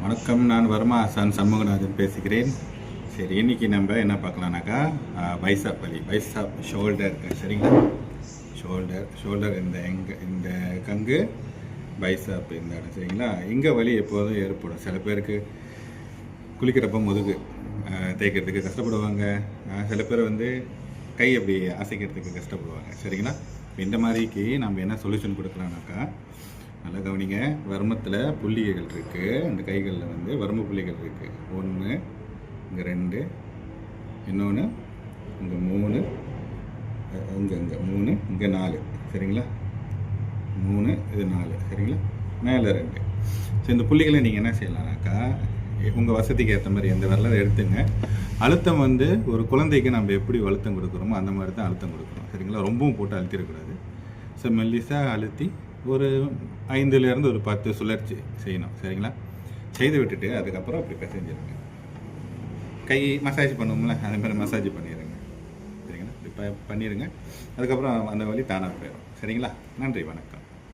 வணக்கம். நான் வர்மா ஆசான் சண்முகநாதன் பேசுகிறேன். சரி, இன்றைக்கி நம்ம என்ன பார்க்கலான்னாக்கா பைசாப் வலி, பைசாப் ஷோல்டர். சரிங்களா? ஷோல்டர் இந்த கங்கு, பைசாப் இந்த இடம். சரிங்களா? இங்கே வலி எப்போதும் ஏற்படும். சில பேருக்கு குளிக்கிறப்ப முதுகு தேய்க்கிறதுக்கு கஷ்டப்படுவாங்க. சில பேர் கை அப்படி அசைக்கிறதுக்கு கஷ்டப்படுவாங்க. சரிங்களா? இந்த மாதிரிக்கு நம்ம என்ன சொல்யூஷன் கொடுக்கலாம்னாக்கா, நல்லா கவனிங்க. வர்மத்தில் புள்ளிகைகள் இருக்குது. இந்த கைகளில் வர்ம புள்ளிகள் இருக்குது. 1, இங்கே 2, இன்னொன்று இங்கே 3, இங்கே 3, இங்கே 4. சரிங்களா? 3, இது 4. சரிங்களா? மேலே 2. ஸோ இந்த புள்ளிகளை நீங்கள் என்ன செய்யலாம்னாக்கா, உங்கள் வசதிக்கு ஏற்ற மாதிரி எந்த விரலை எடுத்துங்க. அழுத்தம் ஒரு குழந்தைக்கு நம்ம எப்படி அழுத்தம் கொடுக்குறோமோ அந்த மாதிரி தான் அழுத்தம் கொடுக்குறோம். சரிங்களா? ரொம்பவும் போட்டு அழுத்திடக்கூடாது. ஸோ மெல்லிசாக அழுத்தி ஒரு 5லேருந்து ஒரு 10 சுழற்சி செய்யணும். சரிங்களா? செய்து விட்டுட்டு அதுக்கப்புறம் அப்படி பிசைஞ்சிருங்க. கை மசாஜ் பண்ணுவோம்ல, அதே மாதிரி மசாஜ் பண்ணிடுங்க. சரிங்களா? இப்படி பண்ணிடுங்க. அதுக்கப்புறம் அந்த வலி தானாக போயிடும். சரிங்களா? நன்றி, வணக்கம்.